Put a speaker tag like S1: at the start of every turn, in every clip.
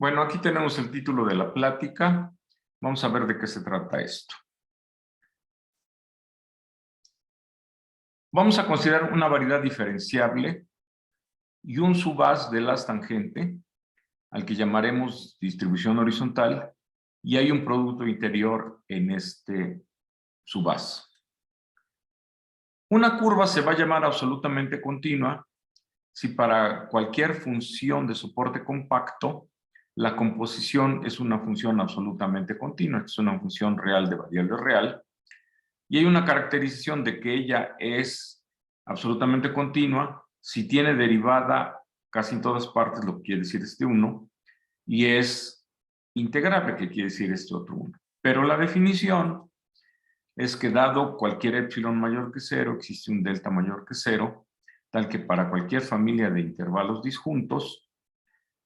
S1: Bueno, aquí tenemos el título de la plática. Vamos a ver de qué se trata esto. Vamos a considerar una variedad diferenciable y un subhaz del haz tangente, al que llamaremos distribución horizontal, y hay un producto interior en este subhaz. Una curva se va a llamar absolutamente continua si para cualquier función de soporte compacto la composición es una función absolutamente continua, es una función real de variable real, y hay una caracterización de que ella es absolutamente continua si tiene derivada casi en todas partes, lo que quiere decir este 1, y es integrable, que quiere decir este otro 1. Pero la definición es que dado cualquier epsilon mayor que 0, existe un delta mayor que 0, tal que para cualquier familia de intervalos disjuntos,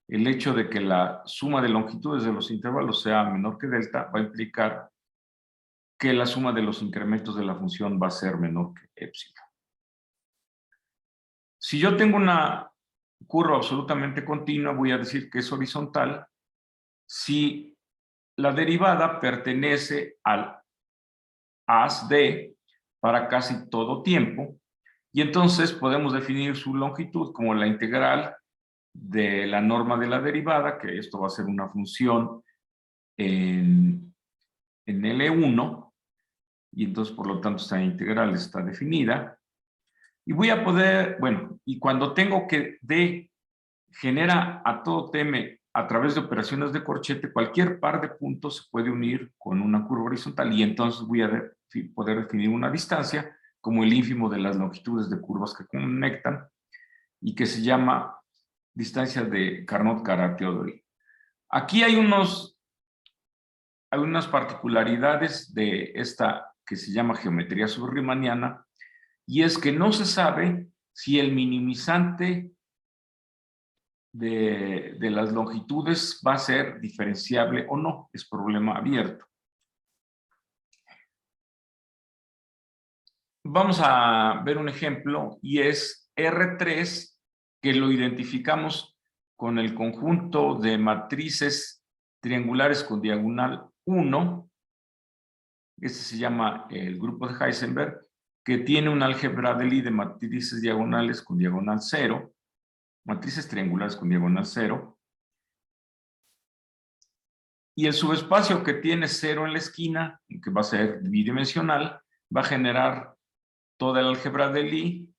S1: el hecho de que la suma de longitudes de los intervalos sea menor que delta va a implicar que la suma de los incrementos de la función va a ser menor que epsilon. Si yo tengo una curva absolutamente continua, voy a decir que es horizontal si la derivada pertenece al haz de para casi todo tiempo, y entonces podemos definir su longitud como la integral de la norma de la derivada, que esto va a ser una función en L1, y entonces por lo tanto esta integral está definida. Y voy a poder, bueno, y cuando tengo que D genera a todo TM a través de operaciones de corchete, cualquier par de puntos se puede unir con una curva horizontal, y entonces voy a poder definir una distancia como el ínfimo de las longitudes de curvas que conectan, y que se llama distancia de Carnot-Karateodori. Aquí hay unas particularidades de esta que se llama geometría subriemanniana, y es que no se sabe si el minimizante de las longitudes va a ser diferenciable o no, es problema abierto. Vamos a ver un ejemplo, y es R3, que lo identificamos con el conjunto de matrices triangulares con diagonal 1, este se llama el grupo de Heisenberg, que tiene un álgebra de Lie de matrices diagonales con diagonal 0, matrices triangulares con diagonal 0, y el subespacio que tiene 0 en la esquina, que va a ser bidimensional, va a generar toda el álgebra de Lie,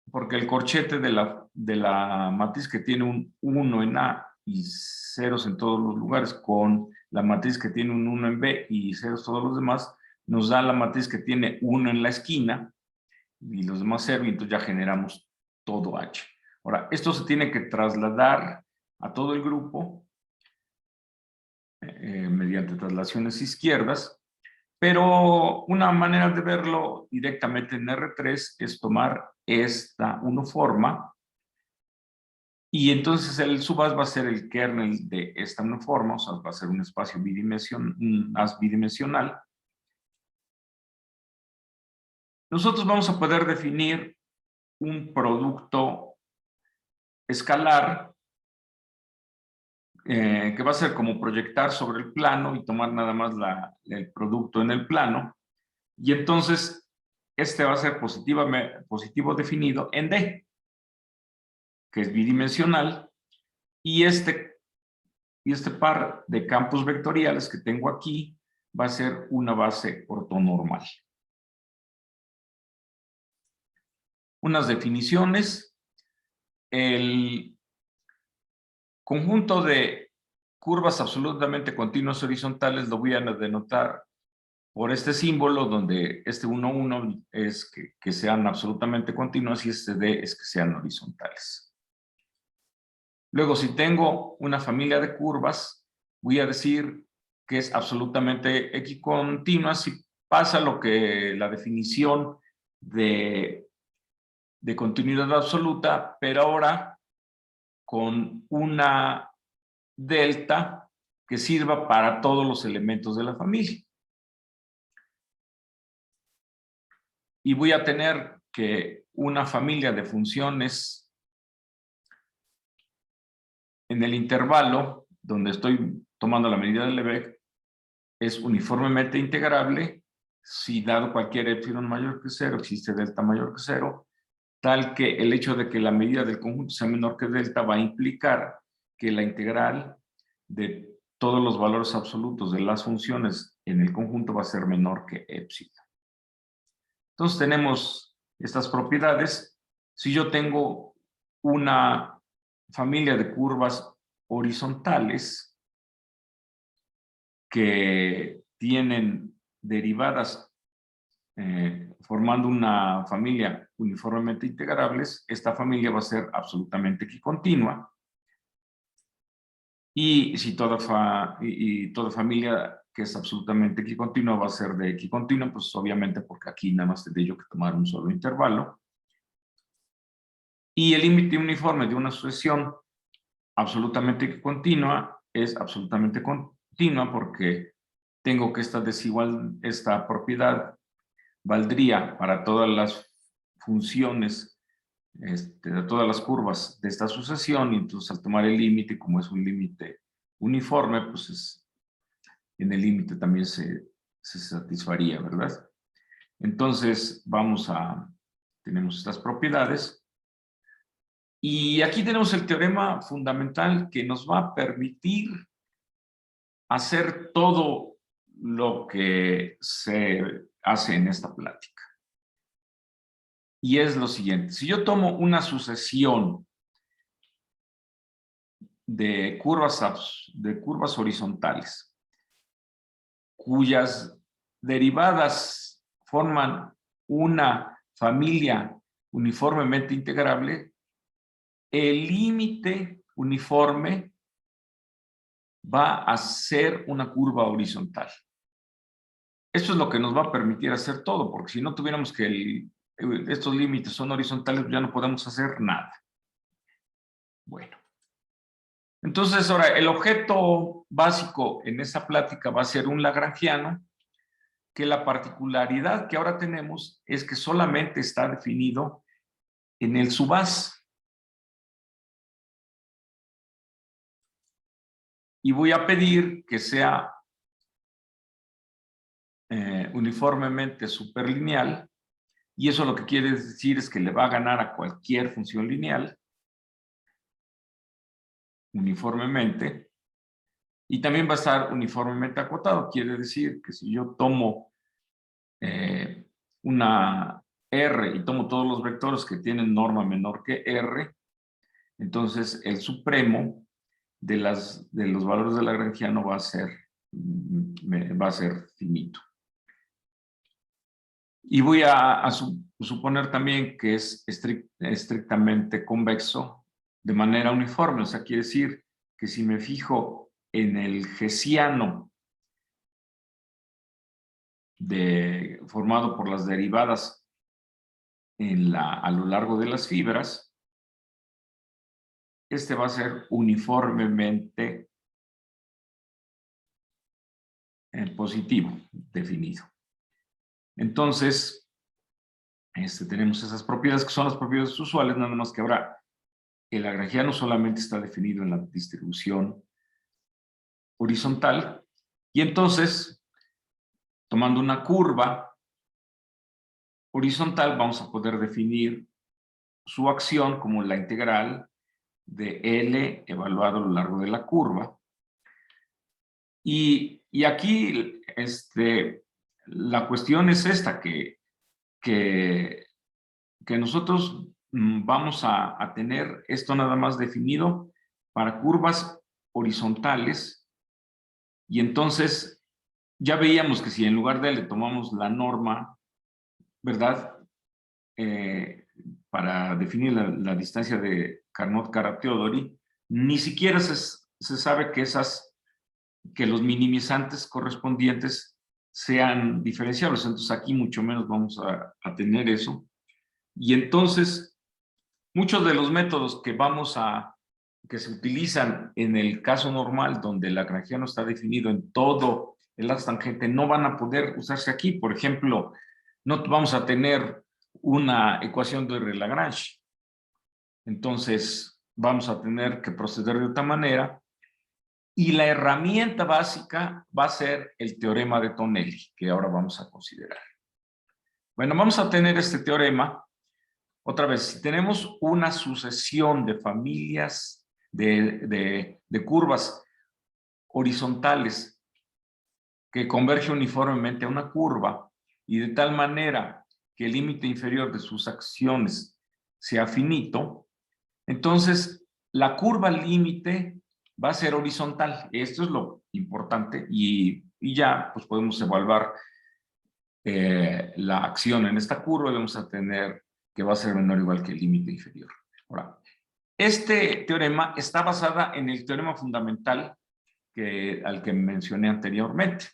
S1: porque el corchete de la matriz que tiene un 1 en A y ceros en todos los lugares, con la matriz que tiene un 1 en B y ceros todos los demás, nos da la matriz que tiene 1 en la esquina y los demás 0, y entonces ya generamos todo H. Ahora, esto se tiene que trasladar a todo el grupo mediante traslaciones izquierdas, pero una manera de verlo directamente en R3 es tomar esta uniforma, y entonces el subhaz va a ser el kernel de esta uniforma, o sea, va a ser un espacio bidimensional, un haz bidimensional. Nosotros vamos a poder definir un producto escalar que va a ser como proyectar sobre el plano y tomar nada más el producto en el plano, y entonces este va a ser positivo definido en D, que es bidimensional, y este par de campos vectoriales que tengo aquí va a ser una base ortonormal. Unas definiciones: el conjunto de curvas absolutamente continuas horizontales lo voy a denotar por este símbolo, donde este 1, 1 es que sean absolutamente continuas y este D es que sean horizontales. Luego, si tengo una familia de curvas, voy a decir que es absolutamente equicontinua si pasa lo que la definición de continuidad absoluta, pero ahora con una delta que sirva para todos los elementos de la familia. Y voy a tener que una familia de funciones en el intervalo donde estoy tomando la medida del Lebesgue es uniformemente integrable si dado cualquier epsilon mayor que 0, existe delta mayor que 0, tal que el hecho de que la medida del conjunto sea menor que delta va a implicar que la integral de todos los valores absolutos de las funciones en el conjunto va a ser menor que epsilon. Entonces tenemos estas propiedades. Si yo tengo una familia de curvas horizontales que tienen derivadas formando una familia uniformemente integrables, esta familia va a ser absolutamente equicontinua. Y si toda familia que es absolutamente equicontinua va a ser de equicontinua, pues obviamente porque aquí nada más tendré yo que tomar un solo intervalo. Y el límite uniforme de una sucesión absolutamente equicontinua es absolutamente continua porque tengo que esta propiedad valdría para todas las funciones de todas las curvas de esta sucesión, y entonces al tomar el límite, como es un límite uniforme, pues en el límite también se satisfaría, ¿verdad? Entonces tenemos estas propiedades, y aquí tenemos el teorema fundamental que nos va a permitir hacer todo lo que se hace en esta plática. Y es lo siguiente: si yo tomo una sucesión de curvas horizontales cuyas derivadas forman una familia uniformemente integrable, el límite uniforme va a ser una curva horizontal. Esto es lo que nos va a permitir hacer todo, porque si no tuviéramos que estos límites son horizontales, ya no podemos hacer nada. Bueno. Entonces, ahora, el objeto básico en esa plática va a ser un lagrangiano, que la particularidad que ahora tenemos es que solamente está definido en el subhaz. Y voy a pedir que sea uniformemente superlineal, y eso lo que quiere decir es que le va a ganar a cualquier función lineal uniformemente, y también va a estar uniformemente acotado. Quiere decir que si yo tomo una R y tomo todos los vectores que tienen norma menor que R, entonces el supremo de los valores de lagrangiano va a ser finito. Y voy a suponer también que es estrictamente convexo de manera uniforme. O sea, quiere decir que si me fijo en el hessiano formado por las derivadas a lo largo de las fibras, este va a ser uniformemente positivo, definido. Entonces, tenemos esas propiedades que son las propiedades usuales, nada más que ahora el lagrangiano solamente está definido en la distribución horizontal, y entonces, tomando una curva horizontal, vamos a poder definir su acción como la integral de L evaluado a lo largo de la curva. Y aquí la cuestión es esta, que nosotros vamos a tener esto nada más definido para curvas horizontales, y entonces ya veíamos que si en lugar de L tomamos la norma, ¿verdad? Para definir la distancia de Carnot-Kara-Teodori, ni siquiera se sabe que los minimizantes correspondientes sean diferenciables. Entonces aquí mucho menos vamos a tener eso. Y entonces, muchos de los métodos que se utilizan en el caso normal, donde el lagrangiano está definido en todo el lazo tangente, no van a poder usarse aquí. Por ejemplo, no vamos a tener una ecuación de Lagrange. Entonces, vamos a tener que proceder de otra manera. Y la herramienta básica va a ser el teorema de Tonelli, que ahora vamos a considerar. Bueno, vamos a tener este teorema. Otra vez, si tenemos una sucesión de familias de curvas horizontales que converge uniformemente a una curva y de tal manera que el límite inferior de sus acciones sea finito, entonces la curva límite va a ser horizontal. Esto es lo importante y ya pues podemos evaluar la acción en esta curva y vamos a tener que va a ser menor o igual que el límite inferior. Ahora, este teorema está basado en el teorema fundamental al que mencioné anteriormente.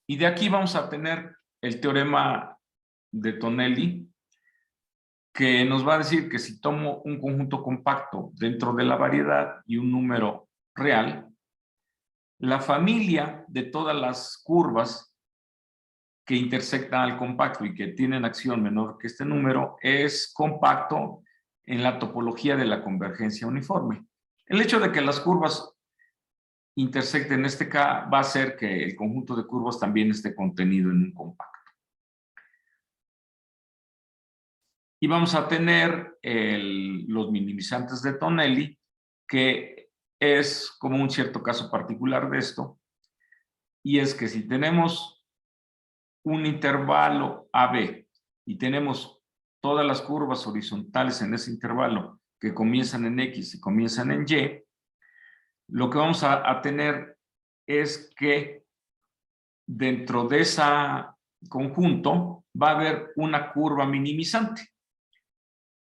S1: Y de aquí vamos a tener el teorema de Tonelli, que nos va a decir que si tomo un conjunto compacto dentro de la variedad y un número real, la familia de todas las curvas que intersectan al compacto y que tienen acción menor que este número es compacto en la topología de la convergencia uniforme. El hecho de que las curvas intersecten este K va a hacer que el conjunto de curvas también esté contenido en un compacto. Y vamos a tener los minimizantes de Tonelli, que es como un cierto caso particular de esto, y es que si tenemos un intervalo AB y tenemos todas las curvas horizontales en ese intervalo que comienzan en X y comienzan en Y, lo que vamos a tener es que dentro de ese conjunto va a haber una curva minimizante,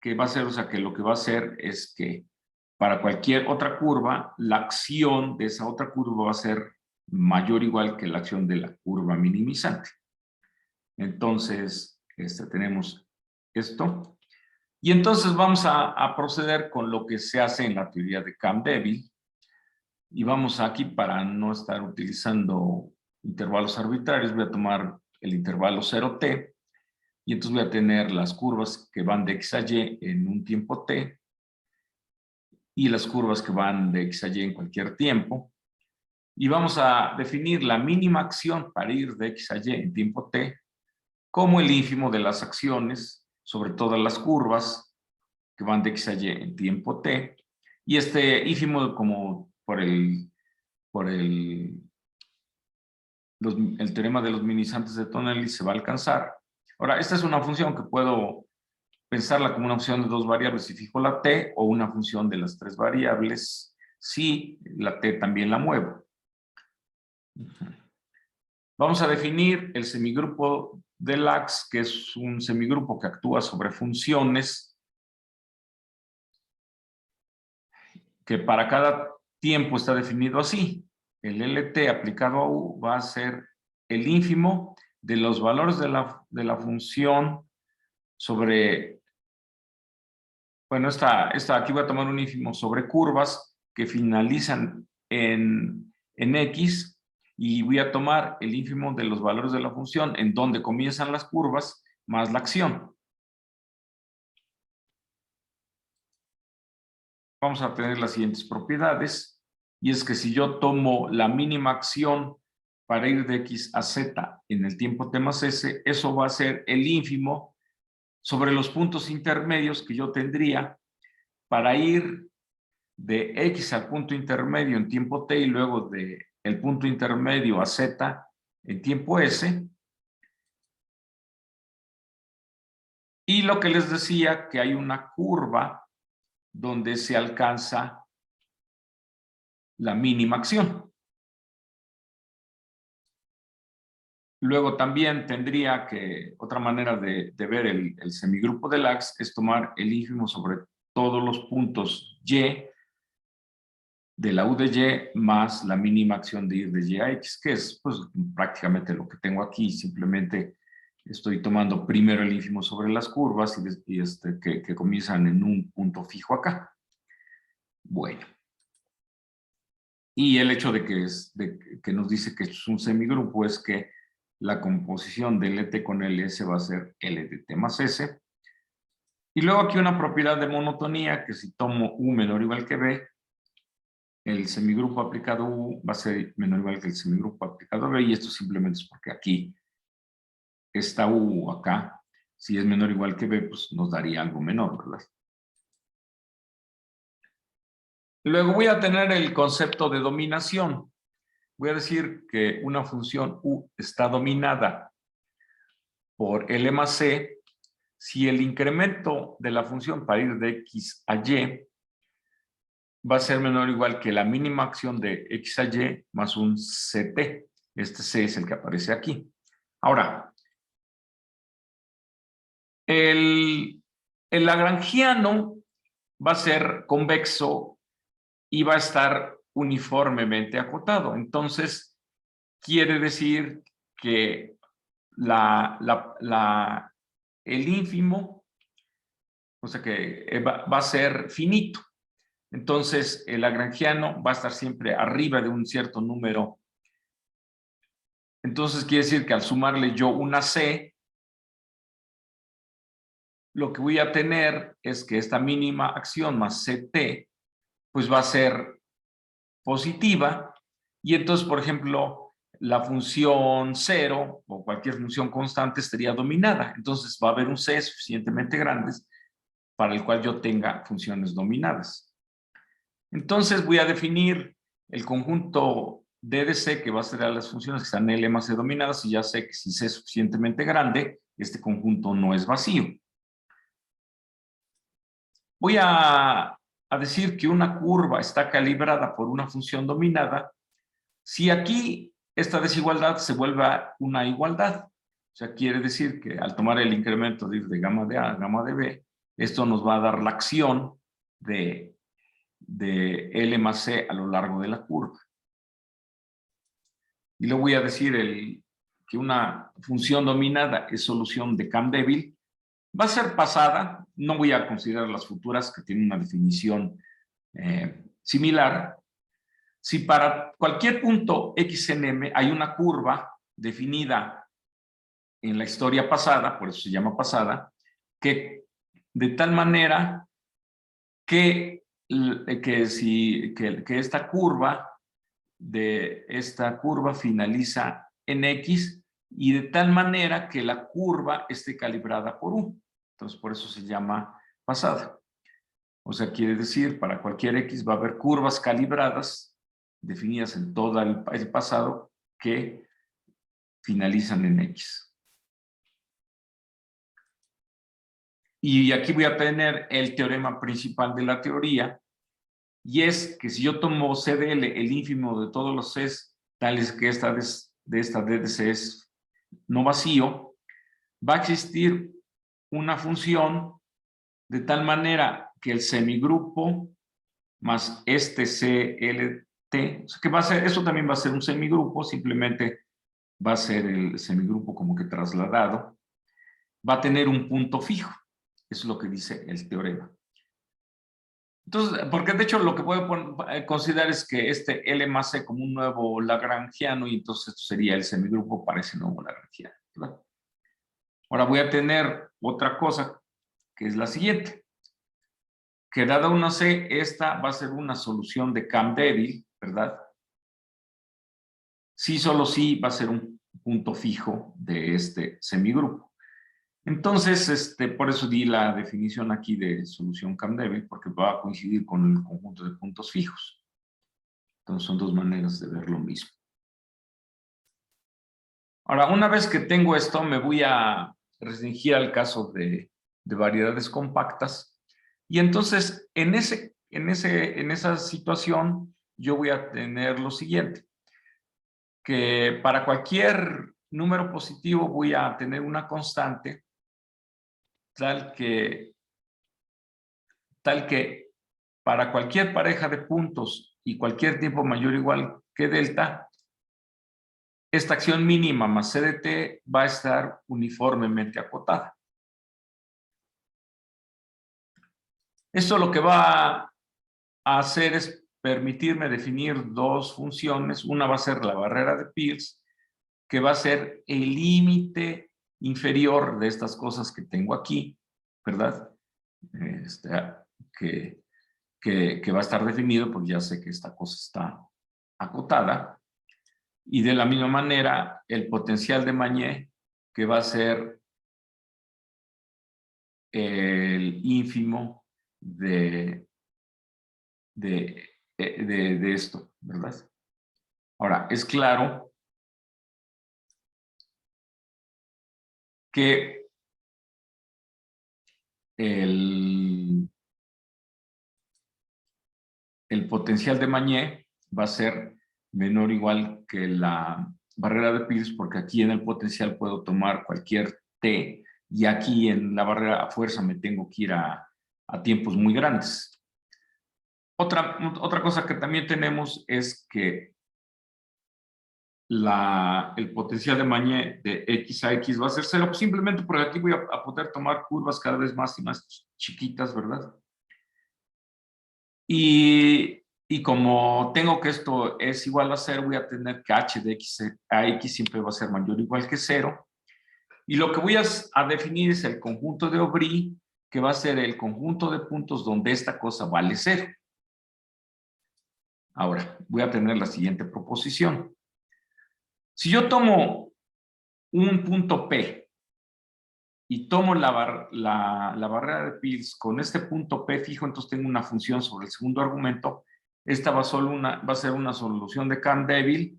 S1: que va a ser, o sea, que lo que va a hacer es que para cualquier otra curva, la acción de esa otra curva va a ser mayor o igual que la acción de la curva minimizante. Entonces, tenemos esto. Y entonces vamos a proceder con lo que se hace en la teoría de Campbell. Y vamos aquí, para no estar utilizando intervalos arbitrarios, voy a tomar el intervalo 0t. Y entonces voy a tener las curvas que van de X a Y en un tiempo t y las curvas que van de X a Y en cualquier tiempo. Y vamos a definir la mínima acción para ir de X a Y en tiempo t como el ínfimo de las acciones sobre todas las curvas que van de X a Y en tiempo t. Y este ínfimo, como por el teorema de los minimizantes de Tonelli, se va a alcanzar. Ahora, esta es una función que puedo pensarla como una función de dos variables si fijo la t, o una función de las tres variables si la t también la muevo. Vamos a definir el semigrupo de Lax, que es un semigrupo que actúa sobre funciones que para cada tiempo está definido así. El LT aplicado a U va a ser el ínfimo de los valores de la función sobre, bueno, aquí voy a tomar un ínfimo sobre curvas que finalizan en X, y voy a tomar el ínfimo de los valores de la función en donde comienzan las curvas más la acción. Vamos a tener las siguientes propiedades, y es que si yo tomo la mínima acción para ir de X a Z en el tiempo t más S, eso va a ser el ínfimo sobre los puntos intermedios que yo tendría para ir de X al punto intermedio en tiempo t y luego de el punto intermedio a Z en tiempo S. Y lo que les decía, que hay una curva donde se alcanza la mínima acción. Luego también tendría que, otra manera de ver el semigrupo de Lax es tomar el ínfimo sobre todos los puntos Y de la U de Y más la mínima acción de ir de Y a X, que es pues prácticamente lo que tengo aquí. Simplemente estoy tomando primero el ínfimo sobre las curvas que comienzan en un punto fijo acá. Bueno. Y el hecho de que nos dice que es un semigrupo es que la composición de LT con LS va a ser L de T más S. Y luego aquí una propiedad de monotonía, que si tomo U menor o igual que B, el semigrupo aplicado U va a ser menor o igual que el semigrupo aplicado B, y esto simplemente es porque aquí está U acá. Si es menor o igual que B, pues nos daría algo menor, ¿verdad? Luego voy a tener el concepto de dominación. Voy a decir que una función U está dominada por L más C si el incremento de la función para ir de X a Y va a ser menor o igual que la mínima acción de X a Y más un CT. Este C es el que aparece aquí. Ahora, el lagrangiano va a ser convexo y va a estar uniformemente acotado. Entonces, quiere decir que el ínfimo, o sea que va a ser finito. Entonces, el lagrangiano va a estar siempre arriba de un cierto número. Entonces, quiere decir que al sumarle yo una C, lo que voy a tener es que esta mínima acción más CT, pues va a ser positiva. Y entonces, por ejemplo, la función 0 o cualquier función constante estaría dominada. Entonces, va a haber un C suficientemente grande para el cual yo tenga funciones dominadas. Entonces voy a definir el conjunto D de C, que va a ser a las funciones que están en L más C dominadas, y ya sé que si C es suficientemente grande, este conjunto no es vacío. Voy a decir que una curva está calibrada por una función dominada si aquí esta desigualdad se vuelve una igualdad. O sea, quiere decir que al tomar el incremento de ir de gamma de A a gamma de B, esto nos va a dar la acción de L más C a lo largo de la curva. Y le voy a decir que una función dominada es solución de Campbell. Va a ser pasada, no voy a considerar las futuras que tienen una definición similar. Si para cualquier punto X en M hay una curva definida en la historia pasada, por eso se llama pasada, que de tal manera que esta curva finaliza en X y de tal manera que la curva esté calibrada por U. Entonces, por eso se llama pasada. O sea, quiere decir, para cualquier X va a haber curvas calibradas definidas en todo el pasado que finalizan en X. Y aquí voy a tener el teorema principal de la teoría, y es que si yo tomo CDL, el ínfimo de todos los Cs, tales que esta D de C es no vacío, va a existir una función de tal manera que el semigrupo más este CLT, o sea que va a ser, eso también va a ser un semigrupo, simplemente va a ser el semigrupo como que trasladado, va a tener un punto fijo. Eso es lo que dice el teorema. Entonces, porque de hecho lo que puedo considerar es que este L más C como un nuevo lagrangiano, y entonces esto sería el semigrupo para ese nuevo lagrangiano, ¿verdad? Ahora voy a tener otra cosa, que es la siguiente. Que dada una C, esta va a ser una solución de Campbell, ¿verdad? Sí, solo sí va a ser un punto fijo de este semigrupo. Entonces, por eso di la definición aquí de solución Campbell, porque va a coincidir con el conjunto de puntos fijos. Entonces, son dos maneras de ver lo mismo. Ahora, una vez que tengo esto, me voy a restringir al caso de variedades compactas. Y entonces, en esa situación, yo voy a tener lo siguiente. Que para cualquier número positivo voy a tener una constante tal que para cualquier pareja de puntos y cualquier tiempo mayor o igual que delta, esta acción mínima más C de t va a estar uniformemente acotada. Esto lo que va a hacer es permitirme definir dos funciones. Una va a ser la barrera de Peirce, que va a ser el límite inferior de estas cosas que tengo aquí, ¿verdad? este, que va a estar definido, porque ya sé que esta cosa está acotada. Y de la misma manera, el potencial de Mañé, que va a ser el ínfimo de esto, ¿verdad? Ahora, es claro que el potencial de Mañé va a ser menor o igual que la barrera de Peirce, porque aquí en el potencial puedo tomar cualquier t, y aquí en la barrera a fuerza me tengo que ir a tiempos muy grandes. Otra cosa que también tenemos es que el potencial de Mañé de x a x va a ser 0, simplemente porque aquí voy a poder tomar curvas cada vez más y más chiquitas, ¿verdad? Y como tengo que esto es igual a 0, voy a tener que h de x a x siempre va a ser mayor o igual que 0. Y lo que voy a definir es el conjunto de Aubry, que va a ser el conjunto de puntos donde esta cosa vale 0. Ahora, voy a tener la siguiente proposición. Si yo tomo un punto P y tomo la barrera de Peirce con este punto P fijo, entonces tengo una función sobre el segundo argumento. Esta va a ser una solución de Cahn-Deville.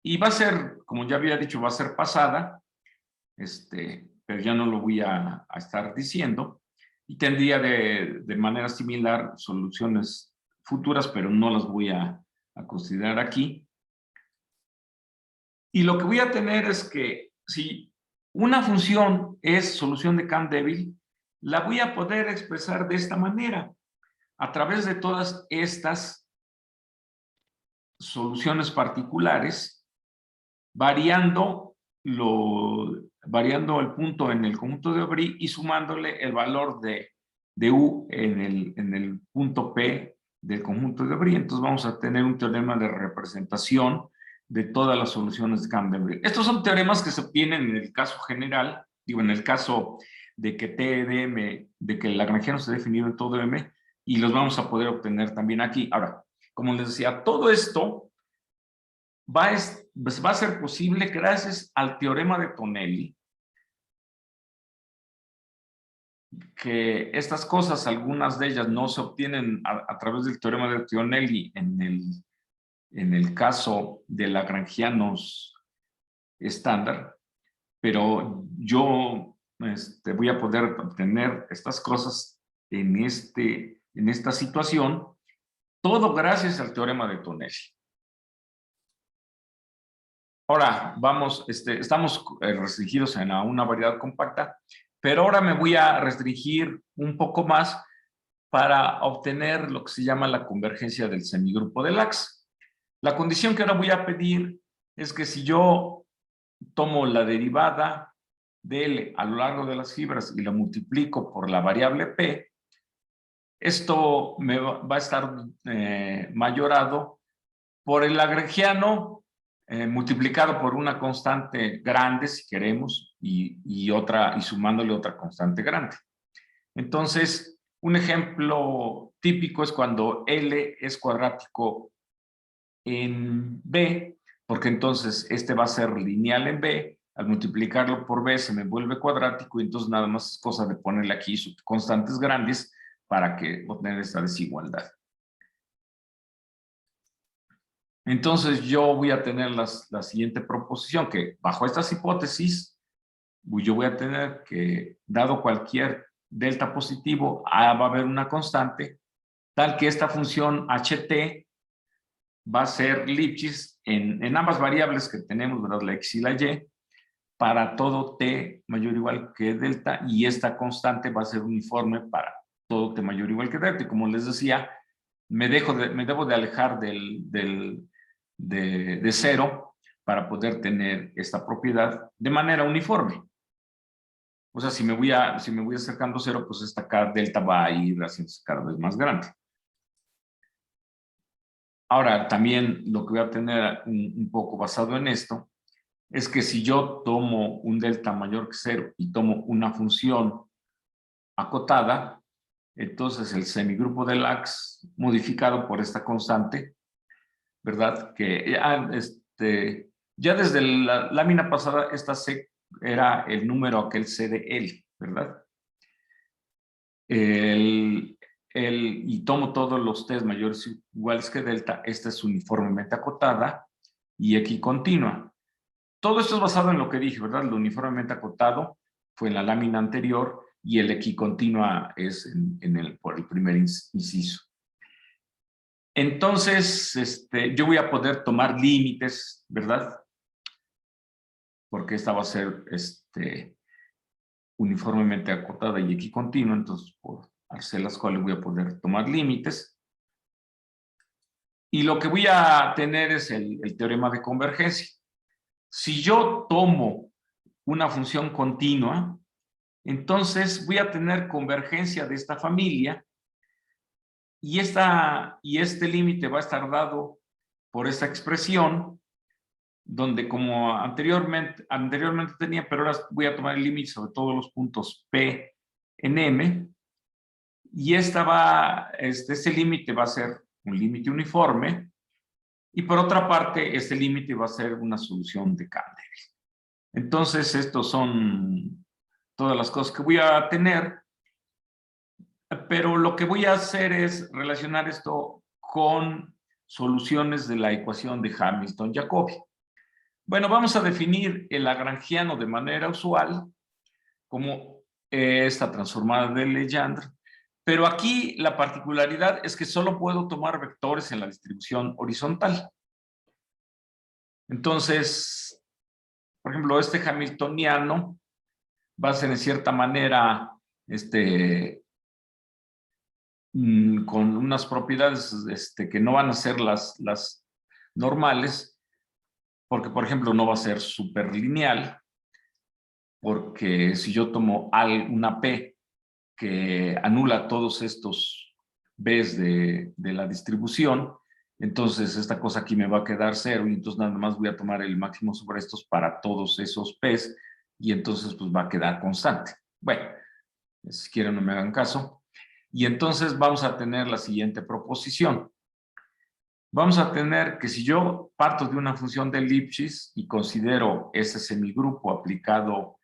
S1: Y va a ser, como ya había dicho, va a ser pasada. Pero ya no lo voy a estar diciendo. Y tendría de manera similar soluciones futuras, pero no las voy a considerar aquí. Y lo que voy a tener es que si una función es solución de Cahn-Deville, la voy a poder expresar de esta manera, a través de todas estas soluciones particulares, variando el punto en el conjunto de Aubry y sumándole el valor de U en el punto P del conjunto de Aubry. Entonces vamos a tener un teorema de representación de todas las soluciones de Cahn-Deville. Estos son teoremas que se obtienen en el caso general, digo, en el caso de que T de M, de que el lagrangiano se ha definido en todo M, y los vamos a poder obtener también aquí. Ahora, como les decía, todo esto va a ser posible gracias al teorema de Tonelli, que estas cosas, algunas de ellas no se obtienen a través del teorema de Tonelli en el caso de lagrangianos estándar, pero yo voy a poder obtener estas cosas en esta situación, todo gracias al teorema de Tonelli. Ahora, estamos restringidos en una variedad compacta, pero ahora me voy a restringir un poco más para obtener lo que se llama la convergencia del semigrupo de Lax. La condición que ahora voy a pedir es que si yo tomo la derivada de L a lo largo de las fibras y la multiplico por la variable P, esto me va a estar mayorado por el lagrangiano multiplicado por una constante grande, si queremos, y sumándole otra constante grande. Entonces, un ejemplo típico es cuando L es cuadrático en B, porque entonces este va a ser lineal en B, al multiplicarlo por B se me vuelve cuadrático, y entonces nada más es cosa de ponerle aquí constantes grandes para obtener esta desigualdad. Entonces yo voy a tener la siguiente proposición, que bajo estas hipótesis, yo voy a tener que, dado cualquier delta positivo, va a haber una constante, tal que esta función ht va a ser Lipschitz en ambas variables que tenemos, ¿verdad? La x y la y, para todo t mayor o igual que delta, y esta constante va a ser uniforme para todo t mayor o igual que delta. Y como les decía, me debo de alejar de 0 para poder tener esta propiedad de manera uniforme. O sea, si me voy acercando a 0, pues esta delta va a ir haciéndose cada vez más grande. Ahora, también lo que voy a tener un poco basado en esto es que si yo tomo un delta mayor que 0 y tomo una función acotada, entonces el semigrupo de Lax modificado por esta constante, ¿verdad? Que ya desde la lámina pasada, esta C era el número aquel C de L, ¿verdad? Y tomo todos los test mayores o iguales que delta, esta es uniformemente acotada y equicontinua. Todo esto es basado en lo que dije, ¿verdad? Lo uniformemente acotado fue en la lámina anterior y el equicontinua es por el primer inciso. Entonces, yo voy a poder tomar límites, ¿verdad? Porque esta va a ser uniformemente acotada y equicontinua, entonces por hacer las cuales voy a poder tomar límites. Y lo que voy a tener es el teorema de convergencia. Si yo tomo una función continua, entonces voy a tener convergencia de esta familia y este límite va a estar dado por esta expresión, donde como anteriormente tenía, pero ahora voy a tomar el límite sobre todos los puntos P en M, y este límite va a ser un límite uniforme, y por otra parte, este límite va a ser una solución de Candery. Entonces, estos son todas las cosas que voy a tener, pero lo que voy a hacer es relacionar esto con soluciones de la ecuación de Hamilton-Jacobi. Bueno, vamos a definir el lagrangiano de manera usual como esta transformada de Legendre, pero aquí la particularidad es que solo puedo tomar vectores en la distribución horizontal. Entonces, por ejemplo, este hamiltoniano va a ser en cierta manera con unas propiedades que no van a ser las normales, porque, por ejemplo, no va a ser superlineal, porque si yo tomo una P que anula todos estos B's de la distribución, entonces esta cosa aquí me va a quedar 0 y entonces nada más voy a tomar el máximo sobre estos para todos esos P's y entonces pues va a quedar constante. Bueno, si quieren no me hagan caso. Y entonces vamos a tener la siguiente proposición. Vamos a tener que si yo parto de una función de Lipschitz y considero ese semigrupo aplicado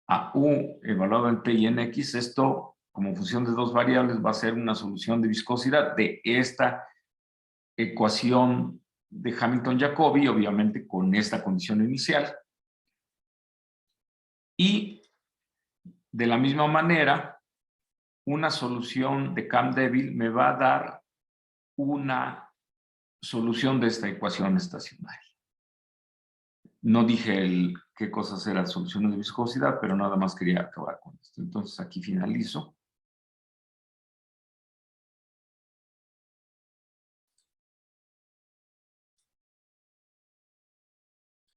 S1: a U evaluado en P y en X, esto como función de dos variables va a ser una solución de viscosidad de esta ecuación de Hamilton-Jacobi, obviamente con esta condición inicial. Y de la misma manera, una solución de Campbell me va a dar una solución de esta ecuación estacionaria. No dije qué cosas eran soluciones de viscosidad, pero nada más quería acabar con esto. Entonces aquí finalizo.